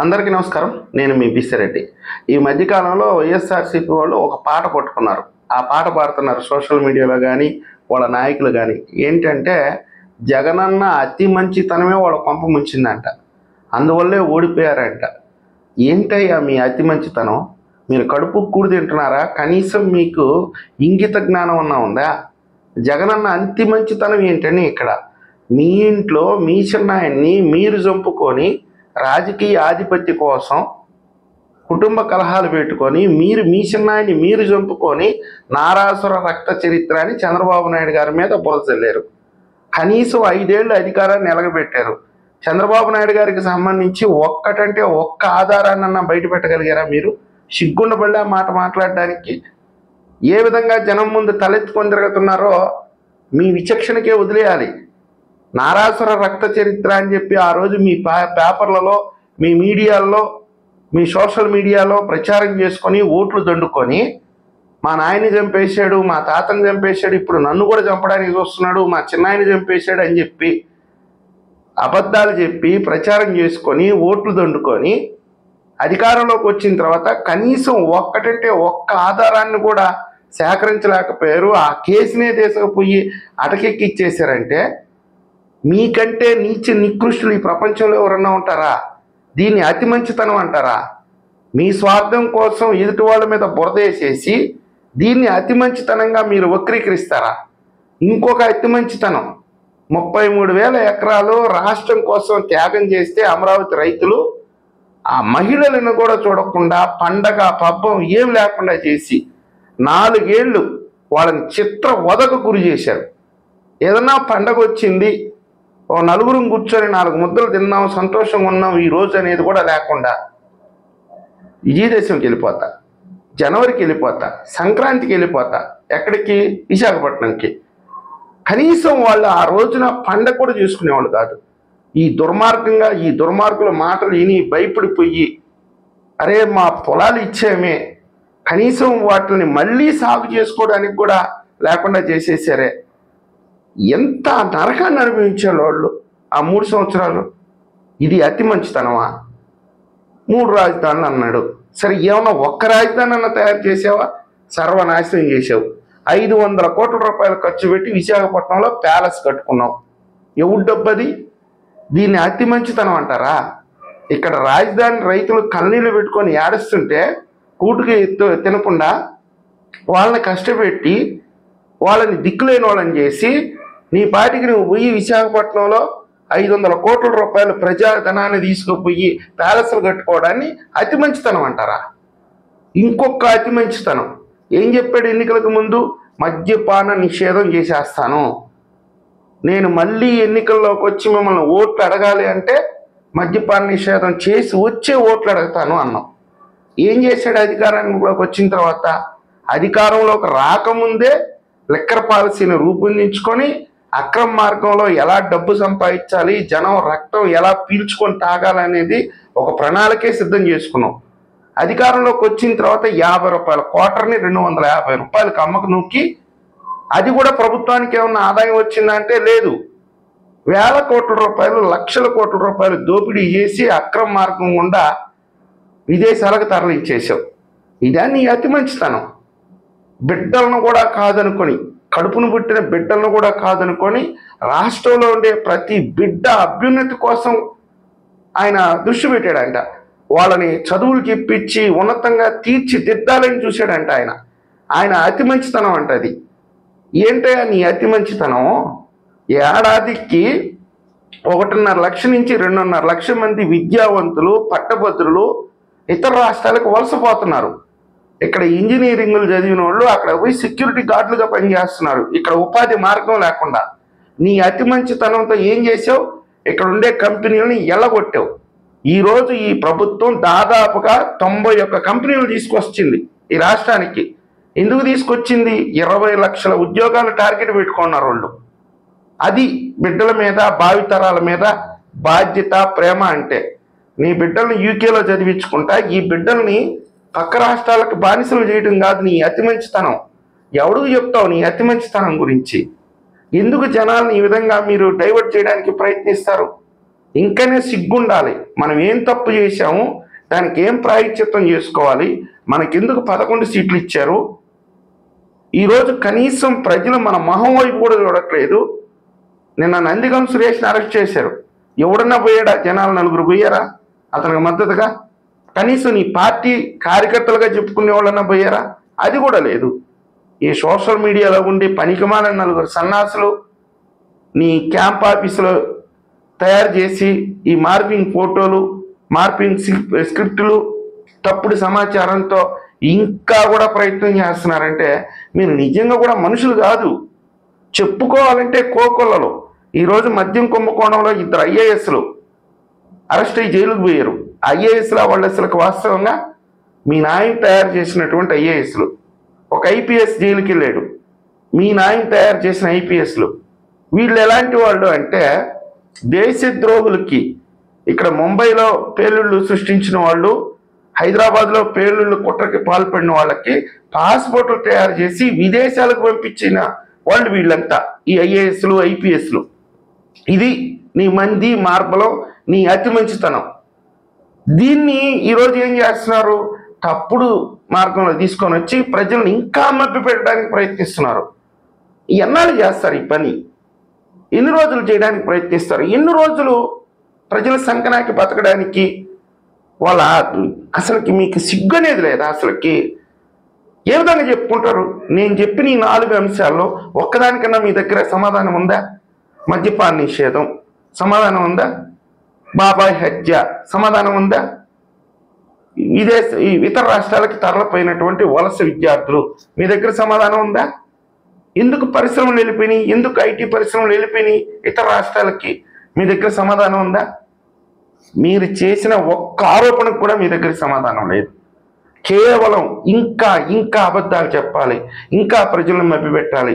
అందరికీ నమస్కారం. నేను మీ బిస్సిరెడ్డి. ఈ మధ్యకాలంలో వైఎస్ఆర్సీపీ వాళ్ళు ఒక పాట పట్టుకున్నారు. ఆ పాట పాడుతున్నారు సోషల్ మీడియాలో కానీ వాళ్ళ నాయకులు కానీ. ఏంటంటే జగనన్న అతి మంచితనమే వాళ్ళ కొంప ముంచిందంట, అందువల్లే ఓడిపోయారంట. ఏంటయ్యా మీ అతి మంచితనం? మీరు కడుపు కూడి తింటున్నారా? కనీసం మీకు ఇంగిత జ్ఞానం అన్నా ఉందా? జగనన్న అతి మంచితనం ఏంటని ఇక్కడ మీ ఇంట్లో మీ చిన్నాయన్ని మీరు చంపుకొని రాజకీయ ఆధిపత్య కోసం కుటుంబ కలహాలు పెట్టుకొని మీరు మీ చిన్నాయన్ని మీరు చంపుకొని నారాసుర రక్త చరిత్ర అని చంద్రబాబు నాయుడు గారి మీద బురద చల్లారు. కనీసం 5 ఏళ్ళు అధికారాన్ని ఎలగబెట్టారు. చంద్రబాబు నాయుడు గారికి సంబంధించి ఒక్కటంటే ఒక్క ఆధారాన్నన్నా బయట పెట్టగలిగారా మీరు? సిగ్గుండబడి ఆ మాట మాట్లాడడానికి. ఏ విధంగా జనం ముందు తలెత్తుకొని తిరుగుతున్నారో మీ విచక్షణకే వదిలేయాలి. నారాసుర రక్త చరిత్ర అని చెప్పి ఆ రోజు మీ పేపర్లలో, మీ మీడియాల్లో, మీ సోషల్ మీడియాలో ప్రచారం చేసుకొని ఓట్లు దండుకొని మా నాయన్ని చంపేశాడు, మా తాతని చంపేశాడు, ఇప్పుడు నన్ను కూడా చంపడానికి చూస్తున్నాడు, మా చిన్నాయన్ని చంపేశాడు అని చెప్పి అబద్ధాలు చెప్పి ప్రచారం చేసుకొని ఓట్లు దండుకొని అధికారంలోకి వచ్చిన తర్వాత కనీసం ఒక్కటంటే ఒక్క ఆధారాన్ని కూడా సేకరించలేకపోయారు. ఆ కేసునే తీసుకుపోయి అటకెక్కిచ్చేశారంటే మీకంటే నీచ నికృష్టులు ఈ ప్రపంచంలో ఎవరన్నా ఉంటారా? దీన్ని అతి మంచితనం అంటారా? మీ స్వార్థం కోసం ఎదుటి వాళ్ళ మీద బురద వేసేసి దీన్ని అతి మంచితనంగా మీరు వక్రీకరిస్తారా? ఇంకొక అతి మంచితనం, 33,000 ఎకరాలు రాష్ట్రం కోసం త్యాగం చేస్తే అమరావతి రైతులు ఆ మహిళలను కూడా చూడకుండా పండగ పబ్బం ఏం లేకుండా చేసి 4 ఏళ్ళు వాళ్ళని చిత్ర వదకు గురి చేశారు. ఏదన్నా పండగ వచ్చింది, ఓ నలుగురం కూర్చొని 4 ముద్దలు తిన్నాం, సంతోషంగా ఉన్నాం ఈ రోజు అనేది కూడా లేకుండా విజయదశమికి వెళ్ళిపోతా, జనవరికి వెళ్ళిపోతా, సంక్రాంతికి వెళ్ళిపోతా. ఎక్కడికి? విశాఖపట్నంకి. కనీసం వాళ్ళు ఆ రోజున పండగ కూడా చేసుకునేవాళ్ళు కాదు. ఈ దుర్మార్గుల మాటలు విని భయపడిపోయి అరే మా పొలాలు ఇచ్చేమే, కనీసం వాటిని మళ్ళీ సాగు చేసుకోవడానికి కూడా లేకుండా చేసేసారే. ఎంత నరకాన్ని అనుభవించారు వాళ్ళు ఆ 3 సంవత్సరాలు. ఇది అతి మంచితనమా? 3 రాజధానులు అన్నాడు. సరే, ఏమన్నా ఒక్క రాజధాని అన్న తయారు చేసావా? సర్వనాశనం చేసావు. 500 కోట్ల రూపాయలు ఖర్చు పెట్టి విశాఖపట్నంలో ప్యాలెస్ కట్టుకున్నావు. ఎవరు డబ్బది? దీన్ని అతి మంచితనం అంటారా? ఇక్కడ రాజధాని రైతులు కన్నీళ్ళు పెట్టుకొని ఏడుస్తుంటే కూటుకి తినకుండా వాళ్ళని కష్టపెట్టి వాళ్ళని దిక్కులేని వాళ్ళని చేసి నీ పాటికి నువ్వు పోయి విశాఖపట్నంలో 500 కోట్ల రూపాయలు ప్రజాధనాన్ని తీసుకుపోయి ప్యాలెస్లు కట్టుకోవడాన్ని అతి మంచితనం అంటారా? ఇంకొక అతి మంచితనం ఏం చెప్పాడు ఎన్నికలకు ముందు? మద్యపాన నిషేధం చేసేస్తాను, నేను మళ్ళీ ఎన్నికల్లోకి వచ్చి మిమ్మల్ని ఓట్లు అడగాలి అంటే మద్యపాన నిషేధం చేసి వచ్చే ఓట్లు అడుగుతాను అన్నాం. ఏం చేశాడు అధికారంలోకి వచ్చిన తర్వాత? అధికారంలోకి రాకముందే లిక్కర్ పాలసీని రూపొందించుకొని అక్రమ మార్గంలో ఎలా డబ్బు సంపాదించాలి, జనం రక్తం ఎలా పీల్చుకొని తాగాలనేది ఒక ప్రణాళికే సిద్ధం చేసుకున్నాం. అధికారంలోకి వచ్చిన తర్వాత 50 రూపాయల క్వార్టర్ని 250 రూపాయలకి అమ్మకు నూక్కి, అది కూడా ప్రభుత్వానికి ఏమన్నా ఆదాయం వచ్చిందంటే లేదు. వేల కోట్ల రూపాయలు, లక్షల కోట్ల రూపాయలు దోపిడీ చేసి అక్రమ మార్గం గుండా విదేశాలకు తరలించేసావు. ఇదా నీ అతి మంచితనం? బిడ్డలను కూడా కాదనుకొని, కడుపును పుట్టిన బిడ్డలను కూడా కాదనుకొని రాష్ట్రంలో ఉండే ప్రతి బిడ్డ అభ్యున్నతి కోసం ఆయన దృష్టి పెట్టాడంట. వాళ్ళని చదువులు చెప్పించి ఉన్నతంగా తీర్చిదిద్దాలని చూశాడంట ఆయన అతి మంచితనం అంటది. ఏంటయ్యా నీ అతి మంచితనం? ఏడాదికి 1.5 లక్షల నుంచి 2.5 లక్షల మంది విద్యావంతులు పట్టభద్రులు ఇతర రాష్ట్రాలకు వలసపోతున్నారు. ఇక్కడ ఇంజనీరింగ్లు చదివిన వాళ్ళు అక్కడ పోయి సెక్యూరిటీ గార్డులుగా పనిచేస్తున్నారు, ఇక్కడ ఉపాధి మార్గం లేకుండా. నీ అతి మంచితనంతో ఏం చేసావు? ఇక్కడ ఉండే కంపెనీలని ఎల్లగొట్టావు. ఈరోజు ఈ ప్రభుత్వం దాదాపుగా 91 కంపెనీలు తీసుకొచ్చింది ఈ రాష్ట్రానికి. ఎందుకు తీసుకొచ్చింది? 20 లక్షల ఉద్యోగాలు టార్గెట్ పెట్టుకున్నారు వాళ్ళు. అది బిడ్డల మీద, భావితరాల మీద బాధ్యత, ప్రేమ అంటే. నీ బిడ్డల్ని యూకేలో చదివించుకుంటా ఈ బిడ్డల్ని పక్క రాష్ట్రాలకు బానిసలు చేయడం కాదు నీ అతి మంచితనం. ఎవడికి చెప్తావు నీ అతి మంచితనం గురించి? ఎందుకు జనాల్ని ఈ విధంగా మీరు డైవర్ట్ చేయడానికి ప్రయత్నిస్తారు? ఇంకనే సిగ్గుండాలి. మనం ఏం తప్పు చేశాము, దానికి ఏం ప్రాయశ్చిత్తం చేసుకోవాలి, మనకెందుకు 11 సీట్లు ఇచ్చారు. ఈరోజు కనీసం ప్రజలు మన మొహం వైపు కూడా చూడట్లేదు. నిన్న నందిగం సురేష్ని అరెస్ట్ చేశారు. ఎవడన్నా పోయాడా? జనాలు 4 పోయారా అతనికి మద్దతుగా? కనీసం నీ పార్టీ కార్యకర్తలుగా చెప్పుకునే వాళ్ళన్నా పోయారా? అది కూడా లేదు. ఈ సోషల్ మీడియాలో ఉండి పనికిమాలిన 4 సన్నాసులు నీ క్యాంప్ ఆఫీసులో తయారు చేసి ఈ మార్పింగ్ ఫోటోలు, మార్పింగ్ స్క్రిప్టులు, తప్పుడు సమాచారంతో ఇంకా కూడా ప్రయత్నం చేస్తున్నారంటే మీరు నిజంగా కూడా మనుషులు కాదు. చెప్పుకోవాలంటే కోకొల్లలో ఈరోజు మద్యం కుంభకోణంలో 2 ఐఏఎస్లు అరెస్ట్ అయ్యి జైలుకు పోయారు. ఐఏఎస్ల వాళ్ళు అసలు వాస్తవంగా మీ నాయన తయారు చేసినటువంటి ఐఏఎస్లు. ఒక ఐపీఎస్ జైలుకి వెళ్ళాడు, మీ నాయన తయారు చేసిన ఐపీఎస్లు. వీళ్ళు ఎలాంటి వాళ్ళు అంటే దేశద్రోహులకి ఇక్కడ ముంబైలో పేలుళ్ళు సృష్టించిన వాళ్ళు, హైదరాబాద్లో పేలుళ్ళు కుట్రకి పాల్పడిన వాళ్ళకి పాస్పోర్ట్లు తయారు చేసి విదేశాలకు పంపించిన వాళ్ళు వీళ్ళంతా, ఈ ఐఏఎస్లు ఐపీఎస్లు. ఇది నీ మంది మార్పులో నీ అతి మంచితనం. దీన్ని ఈరోజు ఏం చేస్తున్నారు? తప్పుడు మార్గంలో తీసుకొని వచ్చి ప్రజలను ఇంకా మభ్య పెట్టడానికి ప్రయత్నిస్తున్నారు. ఎన్నాళ్ళు చేస్తారు ఈ పని? ఎన్ని రోజులు చేయడానికి ప్రయత్నిస్తారు? ఎన్ని రోజులు ప్రజల సంకనాకి బతకడానికి? వాళ్ళ అసలుకి మీకు సిగ్గు అనేది లేదా? అసలుకి ఏ విధంగా చెప్పుకుంటారు? నేను చెప్పిన ఈ 4 అంశాల్లో ఒక్కదానికన్నా మీ దగ్గర సమాధానం ఉందా? మద్యపాన నిషేధం సమాధానం ఉందా? బాబాయ్ హత్య సమాధానం ఉందా? ఈ ఇతర రాష్ట్రాలకి తరలిపోయినటువంటి వలస విద్యార్థులు మీ దగ్గర సమాధానం ఉందా? ఎందుకు పరిశ్రమలు వెళ్ళిపోయినాయి? ఎందుకు ఐటీ పరిశ్రమలు వెళ్ళిపోయినాయి ఇతర రాష్ట్రాలకి? మీ దగ్గర సమాధానం ఉందా? మీరు చేసిన ఒక్క ఆరోపణకు కూడా మీ దగ్గర సమాధానం లేదు. కేవలం ఇంకా అబద్ధాలు చెప్పాలి, ఇంకా ప్రజలను మభ్యపెట్టాలి.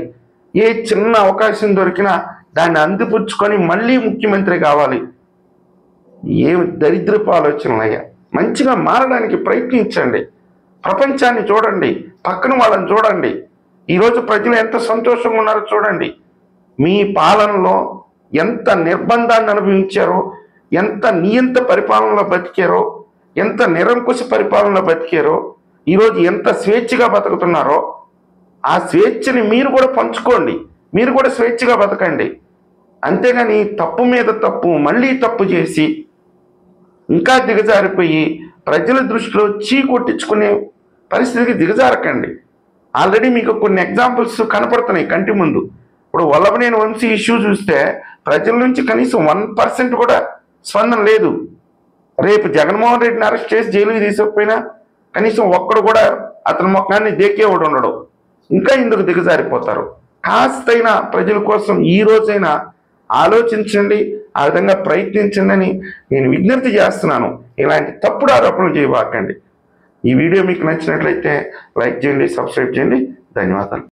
ఏ చిన్న అవకాశం దొరికినా దాన్ని అందిపుచ్చుకొని మళ్ళీ ముఖ్యమంత్రి కావాలి. ఏమి దరిద్రపు ఆలోచనలయ్యా. మంచిగా మారడానికి ప్రయత్నించండి. ప్రపంచాన్ని చూడండి, పక్కన వాళ్ళని చూడండి. ఈరోజు ప్రజలు ఎంత సంతోషంగా ఉన్నారో చూడండి. మీ పాలనలో ఎంత నిర్బంధాన్ని అనుభవించారో, ఎంత నియంత పరిపాలనలో బతికారో, ఎంత నిరంకుశ పరిపాలనలో బతికారో, ఈరోజు ఎంత స్వేచ్ఛగా బతుకుతున్నారో ఆ స్వేచ్ఛని మీరు కూడా పంచుకోండి. మీరు కూడా స్వేచ్ఛగా బతకండి. అంతేగాని తప్పు మీద తప్పు మళ్ళీ తప్పు చేసి ఇంకా దిగజారిపోయి ప్రజల దృష్టిలో కొట్టించుకునే పరిస్థితికి దిగజారకండి. ఆల్రెడీ మీకు కొన్ని ఎగ్జాంపుల్స్ కనపడుతున్నాయి కంటి ముందు. ఇప్పుడు వల్లభనేని వంశీ ఇష్యూ చూస్తే ప్రజల నుంచి కనీసం 1% కూడా స్పందన లేదు. రేపు జగన్మోహన్ రెడ్డిని అరెస్ట్ చేసి జైలుకి తీసుకుపోయినా కనీసం ఒక్కడు కూడా అతని ముఖాన్ని దేకేవాడు ఉండడు. ఇంకా ఇందుకు దిగజారిపోతారు. కాస్తైనా ప్రజల కోసం ఈ రోజైనా ఆలోచించండి, ఆ విధంగా ప్రయత్నించండి అని నేను విజ్ఞప్తి చేస్తున్నాను. ఇలాంటి తప్పుడు ఆరోపణలు చేయబాకండి. ఈ వీడియో మీకు నచ్చినట్లయితే లైక్ చేయండి, సబ్స్క్రైబ్ చేయండి. ధన్యవాదాలు.